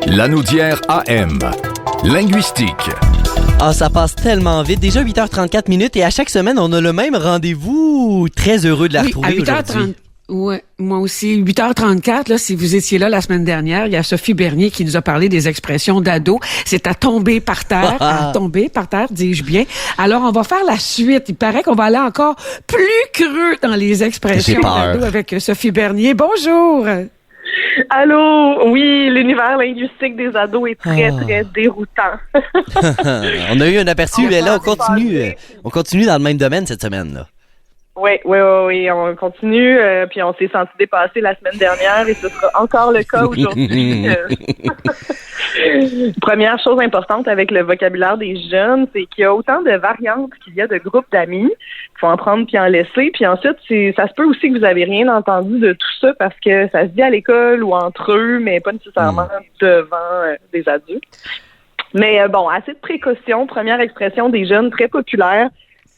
Lanaudière AM. Linguistique. Ah, ça passe tellement vite. Déjà 8h34 minutes et à chaque semaine, on a le même rendez-vous. Très heureux de la retrouver à 8h30. aujourd'hui. Ouais, moi aussi. 8h34, là, si vous étiez là la semaine dernière, il y a Sophie Bernier qui nous a parlé des expressions d'ado. C'est à tomber par terre. À tomber par terre, dis-je bien. Alors, on va faire la suite. Il paraît qu'on va aller encore plus creux dans les expressions d'ado avec Sophie Bernier. Bonjour! Allô, oui, l'univers linguistique des ados est très, très déroutant. On a eu un aperçu, mais là, on continue dans le même domaine cette semaine, là. Oui, on continue, puis on s'est senti dépasser la semaine dernière et ce sera encore le cas aujourd'hui. Première chose importante avec le vocabulaire des jeunes, c'est qu'il y a autant de variantes qu'il y a de groupes d'amis. Il faut en prendre puis en laisser. Puis ensuite, ça se peut aussi que vous avez rien entendu de tout ça parce que ça se dit à l'école ou entre eux, mais pas nécessairement devant des adultes. Mais bon, assez de précautions. Première expression des jeunes très populaire,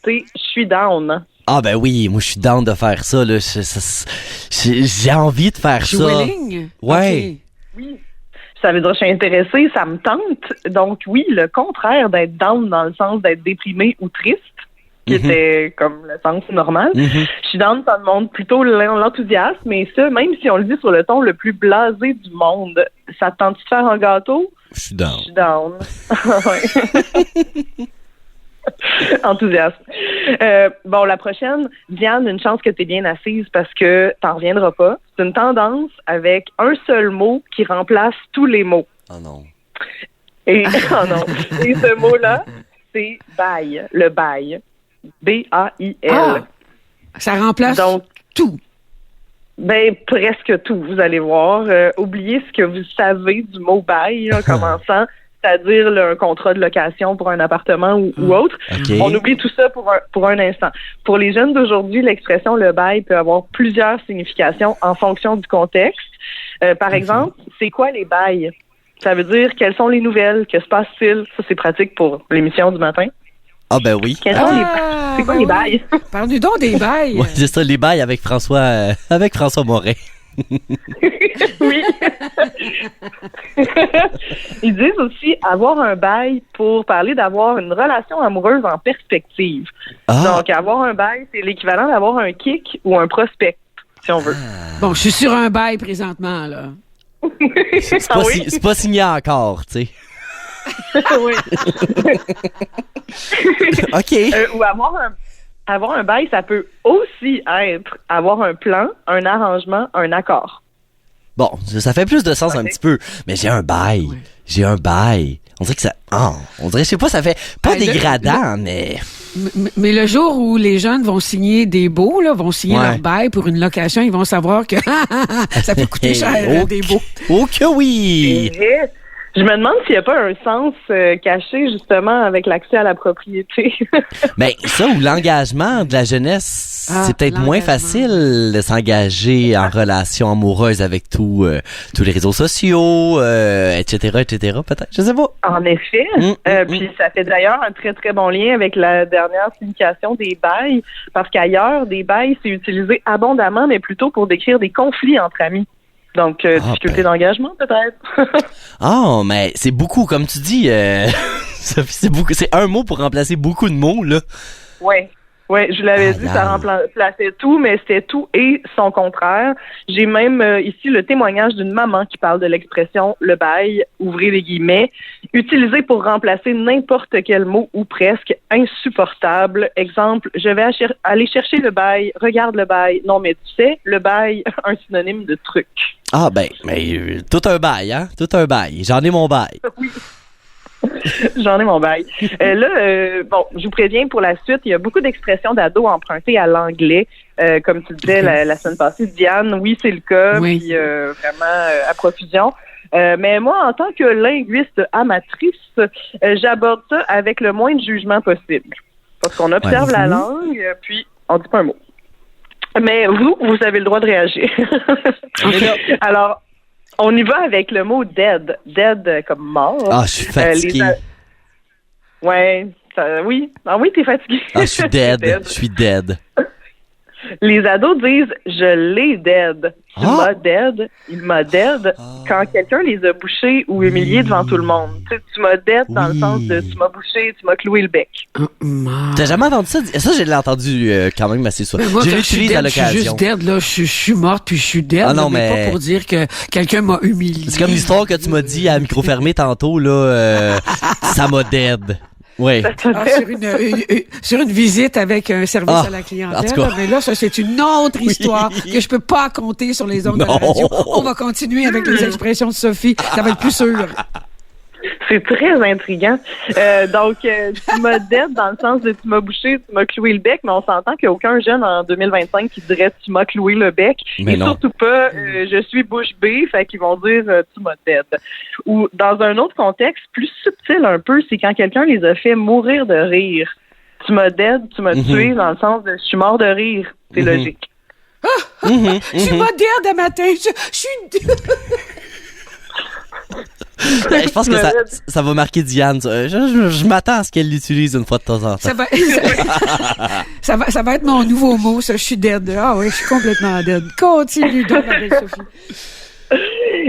c'est « je suis down ». Ah ben oui, moi je suis down de faire ça, là. J'ai envie de faire ça. Willing? Ouais. Okay. Oui. Ça veut dire que je suis intéressée, ça me tente. Donc oui, le contraire d'être down dans le sens d'être déprimé ou triste, qui était comme le sens normal. Je suis down, ça demande plutôt l'enthousiasme, et ça, même si on le dit sur le ton le plus blasé du monde, ça te tente de faire un gâteau? Je suis down. Je suis down. Enthousiasme. Bon, la prochaine, Diane, une chance que tu es bien assise parce que t'en reviendras pas. C'est une tendance avec un seul mot qui remplace tous les mots. Oh non. Et, oh non. Et ce mot-là, c'est bail. Le bail. B-A-I-L. Ah, ça remplace donc tout. Ben, presque tout, vous allez voir. Oubliez ce que vous savez du mot bail, là, commençant. C'est-à-dire là, un contrat de location pour un appartement ou autre. Okay. On oublie tout ça pour un instant. Pour les jeunes d'aujourd'hui, l'expression le bail peut avoir plusieurs significations en fonction du contexte. Par exemple, c'est quoi les bails? Ça veut dire quelles sont les nouvelles? Que se passe-t-il? Ça, c'est pratique pour l'émission du matin. Ah ben oui. Quels sont c'est quoi les bails? Parle-nous donc des bails. Ouais, c'est ça, les bails avec François Moret. Oui. Ils disent aussi avoir un bail pour parler d'avoir une relation amoureuse en perspective. Donc, avoir un bail, c'est l'équivalent d'avoir un kick ou un prospect, si on veut. Bon, je suis sur un bail présentement, là. C'est pas signé encore, tu sais. Oui. OK. Ou avoir un bail, ça peut aussi être avoir un plan, un arrangement, un accord. Bon, ça fait plus de sens un petit peu. Mais j'ai un bail. Oui. J'ai un bail. On dirait que ça... on dirait, je sais pas, ça fait pas dégradant, mais... Mais le jour où les jeunes vont signer des baux, là, vont signer leur bail pour une location, ils vont savoir que ça peut coûter cher, des baux. Oh que oui! Je me demande s'il n'y a pas un sens caché, justement, avec l'accès à la propriété. Ben, ça ou l'engagement de la jeunesse, c'est peut-être moins facile de s'engager en relation amoureuse avec tous les réseaux sociaux, etc., peut-être. Je sais pas. En effet. Puis ça fait d'ailleurs un très, très bon lien avec la dernière signification des bails, parce qu'ailleurs, des bails, c'est utilisé abondamment, mais plutôt pour décrire des conflits entre amis. Donc, difficulté d'engagement, peut-être. Mais c'est beaucoup, comme tu dis. C'est beaucoup. C'est un mot pour remplacer beaucoup de mots, là. Oui, je l'avais dit, ça remplaçait tout, mais c'était tout et son contraire. J'ai même ici le témoignage d'une maman qui parle de l'expression « le bail », ouvrez les guillemets, utilisé pour remplacer n'importe quel mot ou presque insupportable. Exemple, je vais aller chercher le bail, regarde le bail. Non, mais tu sais, le bail, un synonyme de truc. Ah ben, mais tout un bail, hein? Tout un bail. J'en ai mon bail. Oui. J'en ai mon bail. Bon, je vous préviens pour la suite, il y a beaucoup d'expressions d'ados empruntées à l'anglais. Comme tu disais la semaine passée, Diane, oui, c'est le cas, puis vraiment à profusion. Mais moi, en tant que linguiste amatrice, j'aborde ça avec le moins de jugement possible. Parce qu'on observe la langue, puis on dit pas un mot. Mais vous avez le droit de réagir. Alors, on y va avec le mot dead. Dead comme mort. Ah, je suis fatigué. Oui. Ah oui, t'es fatigué. Ah, je suis dead. Je suis dead. Les ados disent « je l'ai dead ». Tu m'as dead, il m'a dead, quand quelqu'un les a bouchés ou humiliés devant tout le monde. Tu m'as dead dans le sens de tu m'as bouché, tu m'as cloué le bec. T'as jamais entendu ça? Ça, je l'ai entendu quand même assez souvent. Moi, Je l'utilise à l'occasion. Je suis juste dead, là. Je suis morte puis je suis dead. Ah non, mais pas pour dire que quelqu'un m'a humilié. C'est comme l'histoire que tu m'as dit à micro fermé tantôt, là. Ça m'a dead. Oui. Sur une visite avec un service à la clientèle. Mais là, ça, c'est une autre histoire que je peux pas compter sur les ondes de la radio. On va continuer avec les expressions de Sophie. Ça va être plus sûr. C'est très intriguant. Donc, tu m'as dead dans le sens de tu m'as bouché, tu m'as cloué le bec, mais on s'entend qu'il n'y a aucun jeune en 2025 qui dirait tu m'as cloué le bec. Mais et non. Surtout pas je suis bouche bée, fait qu'ils vont dire tu m'as dead. Ou dans un autre contexte, plus subtil un peu, c'est quand quelqu'un les a fait mourir de rire. Tu m'as dead, tu m'as tué dans le sens de je suis mort de rire. C'est logique. Tu m'as dead un matin, je suis je pense que ça va marquer Diane. Je m'attends à ce qu'elle l'utilise une fois de temps en temps. Ça va être mon nouveau mot, ça. Je suis dead. Ah oui, je suis complètement dead. Continue donc, ma belle Sophie.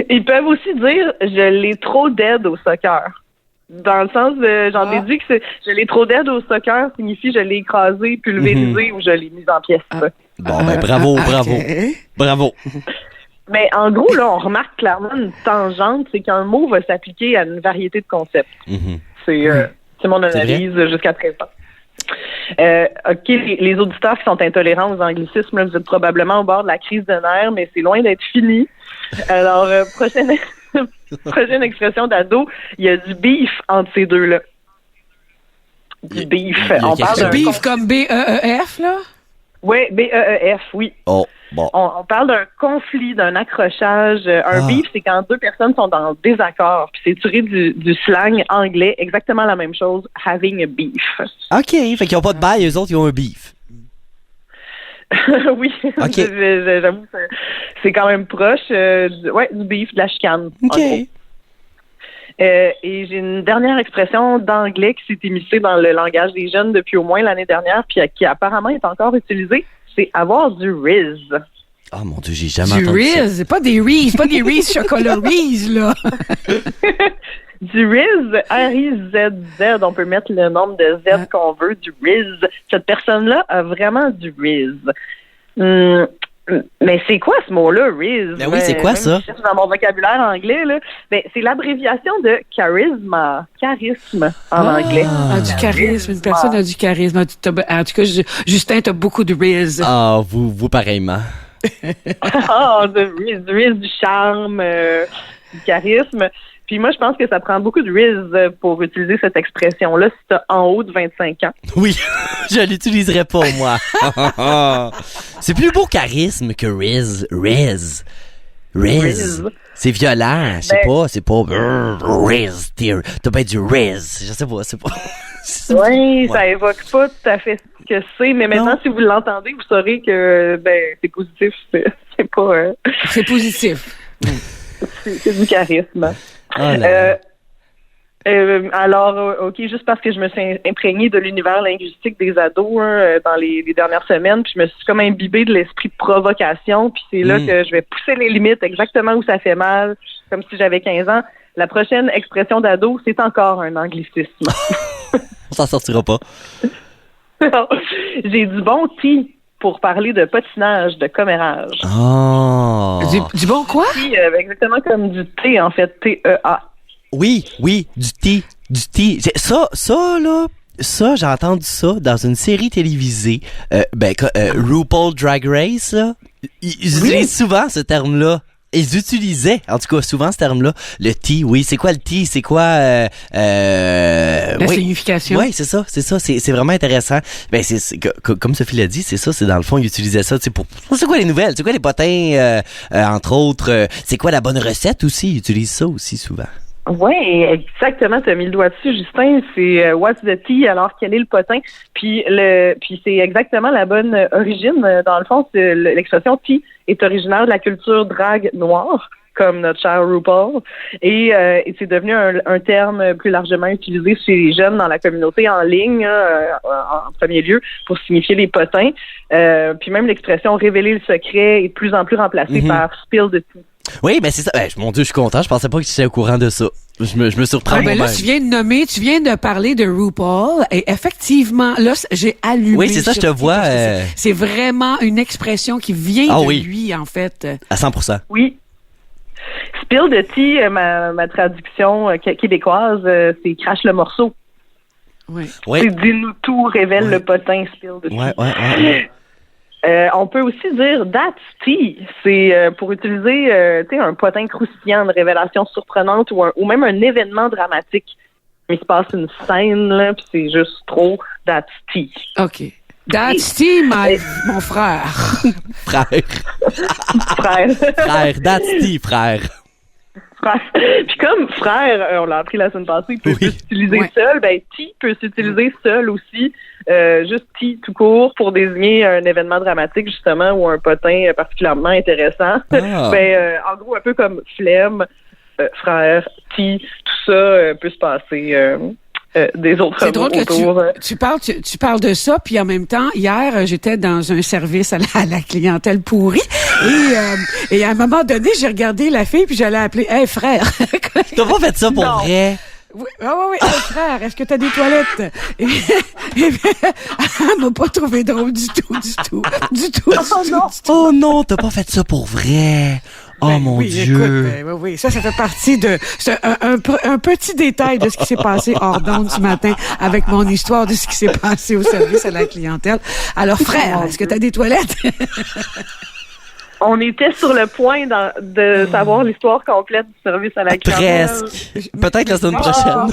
Ils peuvent aussi dire « je l'ai trop dead au soccer ». Dans le sens de, j'en ai dit que je l'ai trop dead au soccer signifie je l'ai écrasé, pulvérisé ou je l'ai mis en pièces. Bon, ben bravo. Mais en gros, là, on remarque clairement une tangente, c'est qu'un mot va s'appliquer à une variété de concepts. C'est mon analyse jusqu'à présent. OK, les auditeurs qui sont intolérants aux anglicismes, là, vous êtes probablement au bord de la crise de nerfs, mais c'est loin d'être fini. Alors, prochaine expression d'ado, il y a du beef entre ces deux-là. Du beef. On parle de beef comme B-E-E-F, là? Oui, B-E-E-F, oui. Oh, bon. On parle d'un conflit, d'un accrochage. Un beef, c'est quand deux personnes sont dans le désaccord. Puis c'est tiré du slang anglais, exactement la même chose, having a beef. OK, fait qu'ils n'ont pas de bail, eux autres, ils ont un beef. Oui, okay. J'avoue que c'est quand même proche. Du beef, de la chicane. OK. Et j'ai une dernière expression d'anglais qui s'est émissée dans le langage des jeunes depuis au moins l'année dernière, puis qui apparemment est encore utilisée, c'est avoir du Riz. Oh mon Dieu, j'ai jamais entendu ça. Du Riz, pas des Reese chocolat Reese, là. Du Riz, R-I-Z-Z, on peut mettre le nombre de Z qu'on veut, du Riz. Cette personne-là a vraiment du Riz. Mais c'est quoi ce mot-là, Riz? Ben oui, c'est quoi ça? Je cherche dans mon vocabulaire anglais, là. Ben, c'est l'abréviation de charisme en anglais. Du charisme, une personne a du charisme. En tout cas, Justin, t'as beaucoup de Riz. Ah, vous pareillement. Du Riz, du charme, du charisme. Puis moi, je pense que ça prend beaucoup de Riz pour utiliser cette expression-là si t'as en haut de 25 ans. Oui, je l'utiliserais pas, moi. C'est plus beau charisme que Riz. Riz. C'est violent, je sais pas, c'est pas Riz, t'as pas du Riz, je sais pas, c'est pas. Oui, ça évoque pas tout à fait ce que c'est, mais maintenant, si vous l'entendez, vous saurez que c'est positif, c'est pas... C'est positif. C'est du charisme. Alors, OK, juste parce que je me suis imprégnée de l'univers linguistique des ados dans les dernières semaines, puis je me suis comme imbibée de l'esprit de provocation, puis c'est là que je vais pousser les limites exactement où ça fait mal, comme si j'avais 15 ans. La prochaine expression d'ado, c'est encore un anglicisme. On s'en sortira pas. J'ai du bon tea pour parler de patinage, de commérage. Oh. Du bon quoi? Exactement comme du thé, en fait, T-E-A. Oui, du thé. Ça, j'ai entendu ça dans une série télévisée. RuPaul Drag Race, là. Ils utilisent souvent ce terme-là. Ils utilisaient, en tout cas, souvent ce terme-là. Le tea, oui. C'est quoi le tea? C'est quoi, la signification? Oui, c'est ça. C'est vraiment intéressant. Ben, comme Sophie l'a dit, c'est ça. C'est dans le fond, ils utilisaient ça, tu sais, pour, c'est quoi les nouvelles? C'est quoi les potins, entre autres? C'est quoi la bonne recette aussi? Ils utilisent ça aussi souvent. Oui, exactement. Tu as mis le doigt dessus, Justin. C'est what's the tea? Alors, quel est le potin? Puis c'est exactement la bonne origine. Dans le fond, l'expression tea est originaire de la culture drague noire, comme notre cher RuPaul. Et c'est devenu un terme plus largement utilisé chez les jeunes dans la communauté en ligne, en premier lieu, pour signifier les potins. Puis même l'expression « révéler le secret » est de plus en plus remplacée par « spill the tea ». Oui, ben c'est ça. Mon Dieu, je suis content. Je pensais pas que tu étais au courant de ça. Je me surprends moi-même. Là, tu viens de parler de RuPaul et effectivement, là, j'ai allumé. Oui, c'est ça, je te vois. C'est vraiment une expression qui vient de lui, en fait. À 100%. Oui. Spill the tea, ma traduction québécoise, c'est crache le morceau. Oui. C'est dis-nous tout, révèle le potin, spill the tea. Ouais. On peut aussi dire that's tea. C'est pour utiliser un potin croustillant, une révélation surprenante ou même un événement dramatique. Il se passe une scène, là, puis c'est juste trop that's tea. OK. That's tea, mon frère. Frère, that's tea, frère. Puis comme frère, on l'a appris la semaine passée, il peut s'utiliser seul, ben tea peut s'utiliser seul aussi, juste tea tout court pour désigner un événement dramatique justement ou un potin particulièrement intéressant. En gros un peu comme flemme, frère, tea, tout ça peut se passer des autres C'est drôle autour. Que tu parles de ça, puis en même temps, hier, j'étais dans un service à la clientèle pourrie, et à un moment donné, j'ai regardé la fille, puis j'allais appeler « Hey, frère! » T'as pas fait ça pour vrai? Oui, hey, frère, est-ce que t'as des toilettes? Et elle m'a pas trouvé drôle du tout. Oh non, t'as pas fait ça pour vrai. Oh mon Dieu. Écoute, ça fait partie de un petit détail de ce qui s'est passé hors d'onde ce matin avec mon histoire de ce qui s'est passé au service à la clientèle. Alors frère, est-ce que t'as des toilettes? On était sur le point de savoir l'histoire complète du service à la clientèle. Presque. Peut-être la semaine prochaine.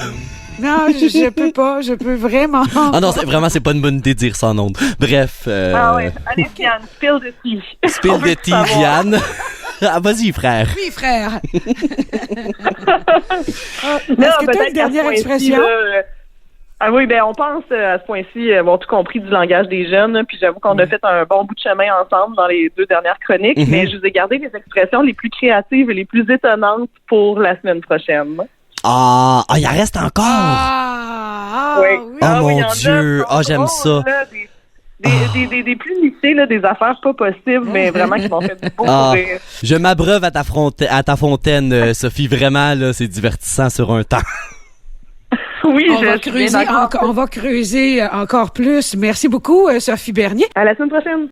Non, je peux pas. Je peux vraiment. Ah non, c'est pas une bonne idée de dire ça en ondes. Bref. Allez, Diane, spill the tea. Spill the tea, Diane. Ah, vas-y, frère. Oui, frère. Non, est-ce que tu as une dernière expression? On pense à ce point-ci avoir tout compris du langage des jeunes, puis j'avoue qu'on a fait un bon bout de chemin ensemble dans les 2 dernières chroniques, mais je vous ai gardé les expressions les plus créatives et les plus étonnantes pour la semaine prochaine. Il en reste encore! Oui. Mon Dieu! J'aime ça! Des plus nichés, là, des affaires pas possibles, mais vraiment qui m'ont fait du beau rire. Je m'abreuve à ta fontaine, Sophie. Vraiment, là, c'est divertissant sur un temps. Oui, on va creuser encore plus. Merci beaucoup, Sophie Bernier. À la semaine prochaine.